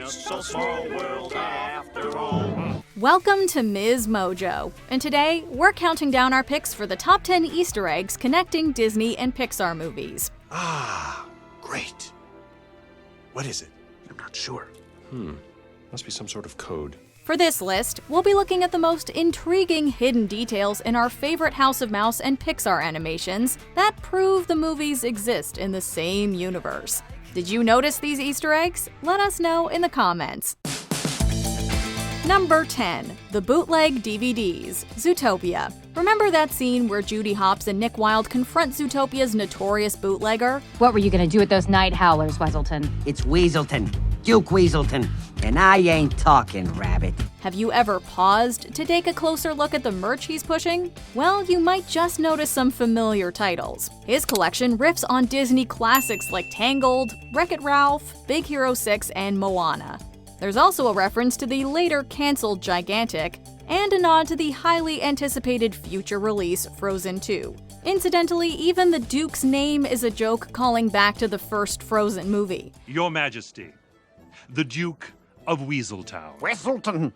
just a small world after all. Welcome to MsMojo, and today we're counting down our picks for the top 10 Easter eggs connecting Disney and Pixar movies. Ah, great. What is it? I'm not sure. Must be some sort of code. For this list, we'll be looking at the most intriguing hidden details in our favorite House of Mouse and Pixar animations that prove the movies exist in the same universe. Did you notice these Easter eggs? Let us know in the comments. Number 10. The bootleg DVDs. Zootopia. Remember that scene where Judy Hopps and Nick Wilde confront Zootopia's notorious bootlegger? What were you gonna do with those night howlers, Weaselton? It's Weaselton. Duke Weaselton. And I ain't talking, Rabbit. Have you ever paused to take a closer look at the merch he's pushing? Well, you might just notice some familiar titles. His collection riffs on Disney classics like Tangled, Wreck-It Ralph, Big Hero 6, and Moana. There's also a reference to the later canceled Gigantic, and a nod to the highly anticipated future release Frozen 2. Incidentally, even the Duke's name is a joke calling back to the first Frozen movie. Your Majesty, the Duke of Weaseltown. Weaselton.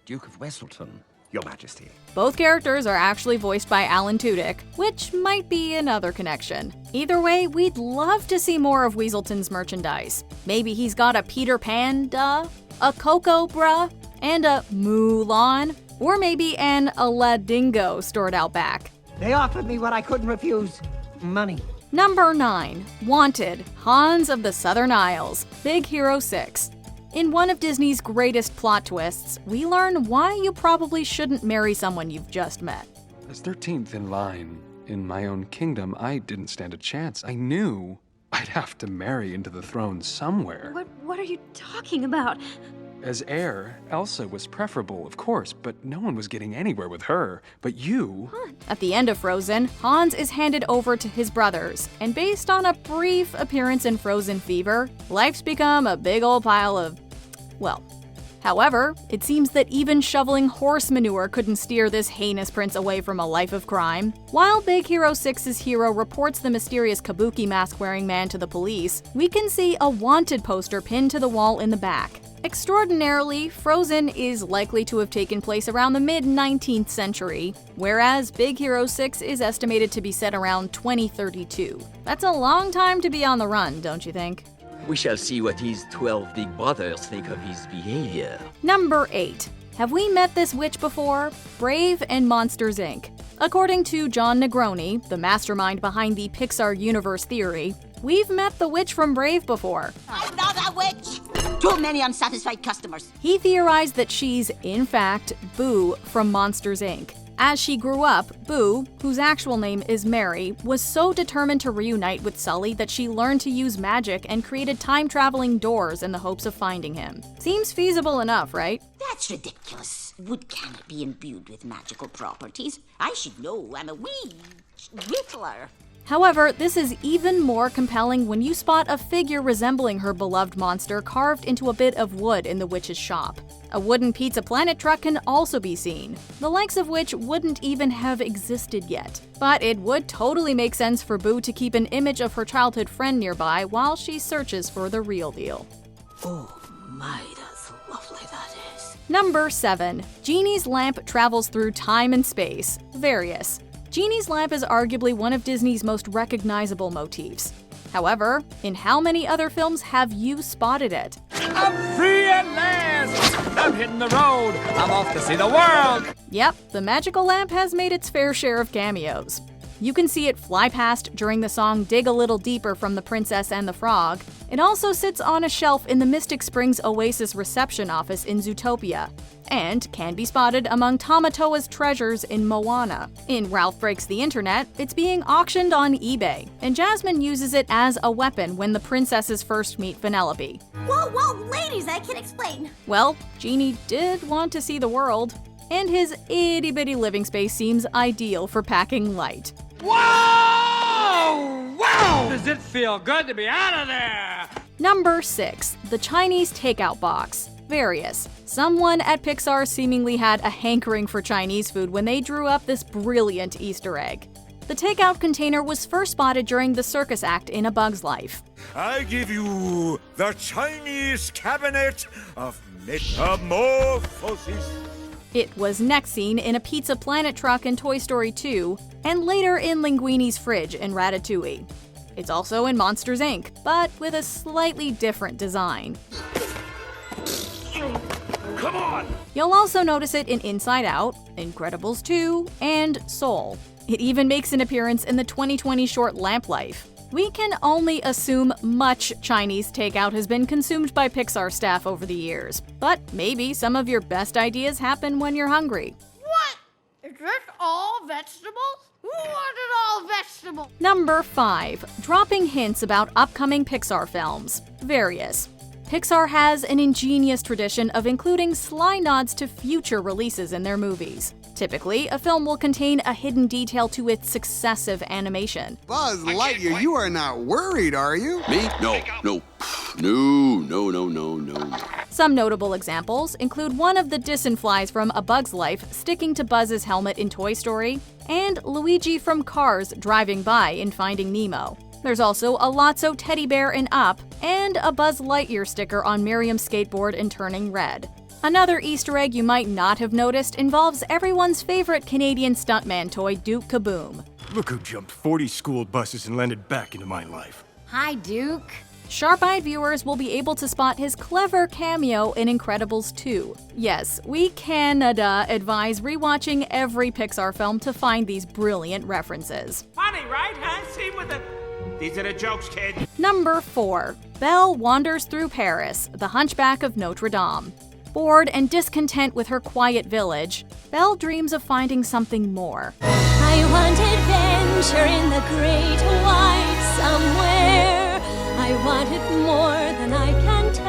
Duke of Weaselton. Your Majesty. Both characters are actually voiced by Alan Tudyk, which might be another connection. Either way, we'd love to see more of Weaselton's merchandise. Maybe he's got a Peter Pan, a Coco Bruh, and a Mulan, or maybe an Aladingo stored out back. They offered me what I couldn't refuse. Money. Number 9. Wanted, Hans of the Southern Isles, Big Hero 6. In one of Disney's greatest plot twists, we learn why you probably shouldn't marry someone you've just met. As 13th in line in my own kingdom, I didn't stand a chance. I knew I'd have to marry into the throne somewhere. What are you talking about? As heir, Elsa was preferable, of course, but no one was getting anywhere with her. But you... At the end of Frozen, Hans is handed over to his brothers, and based on a brief appearance in Frozen Fever, life's become a big old pile of, well. However, it seems that even shoveling horse manure couldn't steer this heinous prince away from a life of crime. While Big Hero 6's hero reports the mysterious kabuki mask-wearing man to the police, we can see a wanted poster pinned to the wall in the back. Extraordinarily, Frozen is likely to have taken place around the mid-19th century, whereas Big Hero 6 is estimated to be set around 2032. That's a long time to be on the run, don't you think? We shall see what his 12 big brothers think of his behavior. Number 8. Have we met this witch before? Brave and Monsters, Inc. According to John Negroni, the mastermind behind the Pixar universe theory, we've met the witch from Brave before. Another witch! Too many unsatisfied customers. He theorized that she's, in fact, Boo from Monsters, Inc. As she grew up, Boo, whose actual name is Mary, was so determined to reunite with Sully that she learned to use magic and created time-traveling doors in the hopes of finding him. Seems feasible enough, right? That's ridiculous. Wood cannot be imbued with magical properties. I should know. I'm a wee whittler. However, this is even more compelling when you spot a figure resembling her beloved monster carved into a bit of wood in the witch's shop. A wooden Pizza Planet truck can also be seen, the likes of which wouldn't even have existed yet. But it would totally make sense for Boo to keep an image of her childhood friend nearby while she searches for the real deal. Oh my, that's lovely that is. Number 7. Genie's lamp travels through time and space. Various. Genie's lamp is arguably one of Disney's most recognizable motifs. However, in how many other films have you spotted it? I'm free at last! I'm hitting the road! I'm off to see the world! Yep, the magical lamp has made its fair share of cameos. You can see it fly past during the song Dig a Little Deeper from The Princess and the Frog. It also sits on a shelf in the Mystic Springs Oasis reception office in Zootopia, and can be spotted among Tamatoa's treasures in Moana. In Ralph Breaks the Internet, it's being auctioned on eBay, and Jasmine uses it as a weapon when the princesses first meet Penelope. Whoa, ladies, I can explain. Well, Genie did want to see the world, and his itty-bitty living space seems ideal for packing light. Whoa! Wow! Does it feel good to be out of there? Number 6. The Chinese Takeout Box. Various. Someone at Pixar seemingly had a hankering for Chinese food when they drew up this brilliant Easter egg. The takeout container was first spotted during the circus act in A Bug's Life. I give you the Chinese cabinet of metamorphosis. It was next seen in a Pizza Planet truck in Toy Story 2, and later in Linguini's fridge in Ratatouille. It's also in Monsters, Inc., but with a slightly different design. Come on! You'll also notice it in Inside Out, Incredibles 2, and Soul. It even makes an appearance in the 2020 short Lamp Life. We can only assume much Chinese takeout has been consumed by Pixar staff over the years, but maybe some of your best ideas happen when you're hungry. What? Is this all vegetables? Who wanted all vegetables? Number 5. Dropping hints about upcoming Pixar films. Various. Pixar has an ingenious tradition of including sly nods to future releases in their movies. Typically, a film will contain a hidden detail to its successive animation. Buzz Lightyear, you are not worried, are you? Me? No. Some notable examples include one of the Disneyflies from A Bug's Life sticking to Buzz's helmet in Toy Story, and Luigi from Cars driving by in Finding Nemo. There's also a Lotso teddy bear in Up, and a Buzz Lightyear sticker on Miriam's skateboard in Turning Red. Another Easter egg you might not have noticed involves everyone's favorite Canadian stuntman toy, Duke Kaboom. Look who jumped 40 school buses and landed back into my life. Hi, Duke. Sharp-eyed viewers will be able to spot his clever cameo in Incredibles 2. Yes, we Canada advise rewatching every Pixar film to find these brilliant references. Funny, right? Huh? See with the... These are the jokes, kid. Number 4. Belle wanders through Paris, the Hunchback of Notre Dame. Bored and discontent with her quiet village, Belle dreams of finding something more. I want adventure in the great white somewhere. I want it more than I can tell.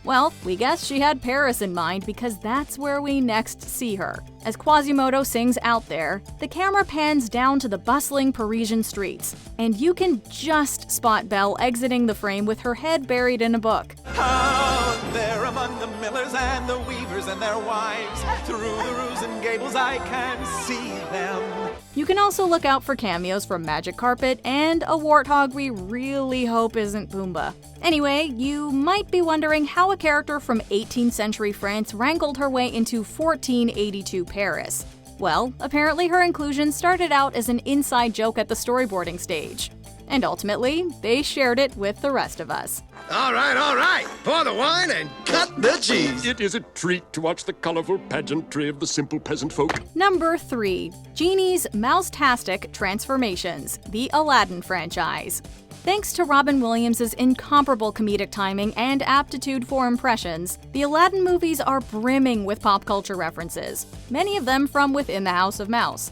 Well, we guess she had Paris in mind because that's where we next see her. As Quasimodo sings Out There, the camera pans down to the bustling Parisian streets, and you can just spot Belle exiting the frame with her head buried in a book. Out there among the millers and the weavers and their wives, through the roofs and gables I can see them. You can also look out for cameos from Magic Carpet and a warthog we really hope isn't Pumbaa. Anyway, you might be wondering how a character from 18th century France wrangled her way into 1482 Paris. Well, apparently her inclusion started out as an inside joke at the storyboarding stage. And ultimately, they shared it with the rest of us. All right. Pour the wine and cut the cheese. It is a treat to watch the colorful pageantry of the simple peasant folk. Number 3. Genie's Mouse-tastic Transformations, the Aladdin franchise. Thanks to Robin Williams' incomparable comedic timing and aptitude for impressions, the Aladdin movies are brimming with pop culture references, many of them from within the House of Mouse.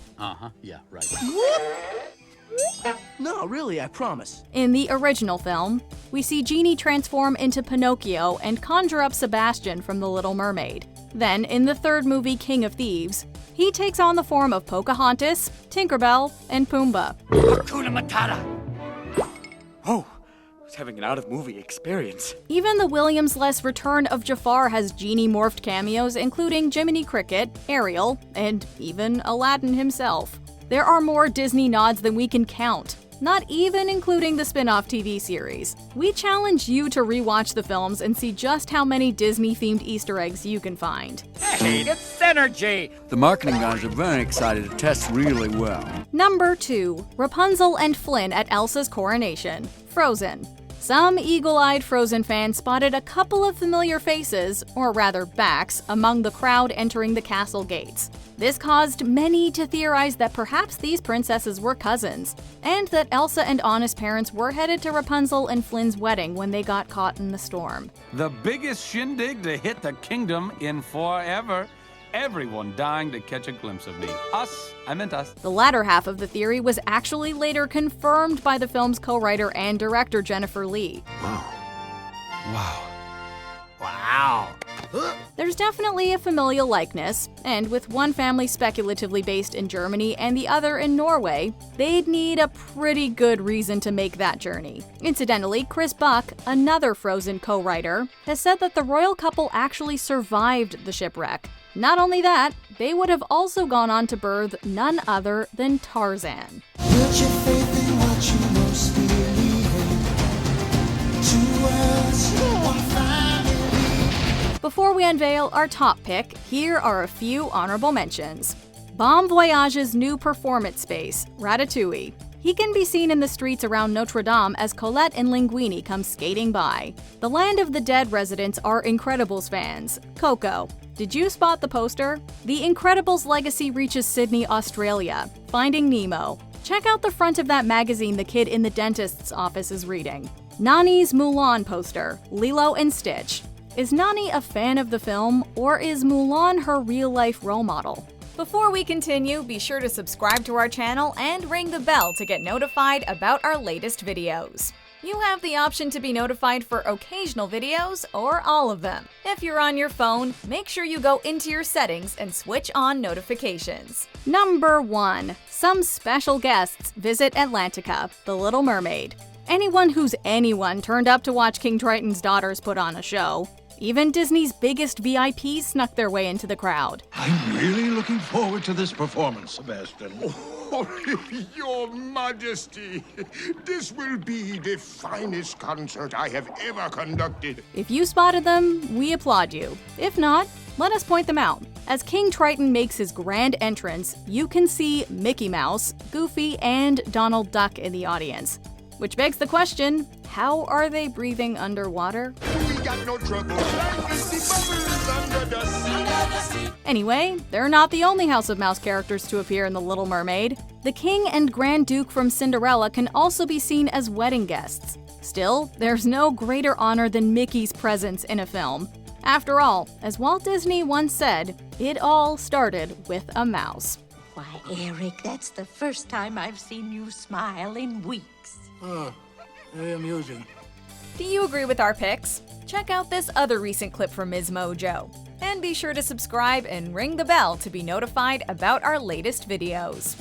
Yeah, right. No, really, I promise. In the original film, we see Genie transform into Pinocchio and conjure up Sebastian from The Little Mermaid. Then, in the third movie, King of Thieves, he takes on the form of Pocahontas, Tinkerbell, and Pumbaa. Hakuna Matata! Oh, I was having an out-of-movie experience. Even the Williams-less Return of Jafar has Genie-morphed cameos, including Jiminy Cricket, Ariel, and even Aladdin himself. There are more Disney nods than we can count, not even including the spin-off TV series. We challenge you to rewatch the films and see just how many Disney-themed Easter eggs you can find. Hey, it's synergy! The marketing guys are very excited to test really well. Number 2. Rapunzel and Flynn at Elsa's coronation. Frozen. Some eagle-eyed Frozen fans spotted a couple of familiar faces, or rather backs, among the crowd entering the castle gates. This caused many to theorize that perhaps these princesses were cousins, and that Elsa and Anna's parents were headed to Rapunzel and Flynn's wedding when they got caught in the storm. The biggest shindig to hit the kingdom in forever. Everyone dying to catch a glimpse of me. Us, I meant us. The latter half of the theory was actually later confirmed by the film's co-writer and director Jennifer Lee. Wow. There's definitely a familial likeness, and with one family speculatively based in Germany and the other in Norway, they'd need a pretty good reason to make that journey. Incidentally, Chris Buck, another Frozen co-writer, has said that the royal couple actually survived the shipwreck. Not only that, they would have also gone on to birth none other than Tarzan. Put your faith in what you most believe in. 2 worlds, 1 family. Before we unveil our top pick, here are a few honorable mentions. Bon Voyage's new performance space, Ratatouille. He can be seen in the streets around Notre Dame as Colette and Linguini come skating by. The Land of the Dead residents are Incredibles fans. Coco. Did you spot the poster? The Incredibles legacy reaches Sydney, Australia. Finding Nemo. Check out the front of that magazine the kid in the dentist's office is reading. Nani's Mulan poster, Lilo and Stitch. Is Nani a fan of the film, or is Mulan her real-life role model? Before we continue, be sure to subscribe to our channel and ring the bell to get notified about our latest videos. You have the option to be notified for occasional videos or all of them. If you're on your phone, make sure you go into your settings and switch on notifications. Number 1. Some special guests visit Atlantica, The Little Mermaid. Anyone who's anyone turned up to watch King Triton's daughters put on a show. Even Disney's biggest VIPs snuck their way into the crowd. I'm really looking forward to this performance, Sebastian. Oh, Your Majesty, this will be the finest concert I have ever conducted. If you spotted them, we applaud you. If not, let us point them out. As King Triton makes his grand entrance, you can see Mickey Mouse, Goofy, and Donald Duck in the audience. Which begs the question, how are they breathing underwater? We got no trouble. Like bubbles under the sea. Anyway, they're not the only House of Mouse characters to appear in The Little Mermaid. The King and Grand Duke from Cinderella can also be seen as wedding guests. Still, there's no greater honor than Mickey's presence in a film. After all, as Walt Disney once said, it all started with a mouse. Why, Eric, that's the first time I've seen you smile in weeks. Very amusing. Do you agree with our picks? Check out this other recent clip from MsMojo. And be sure to subscribe and ring the bell to be notified about our latest videos.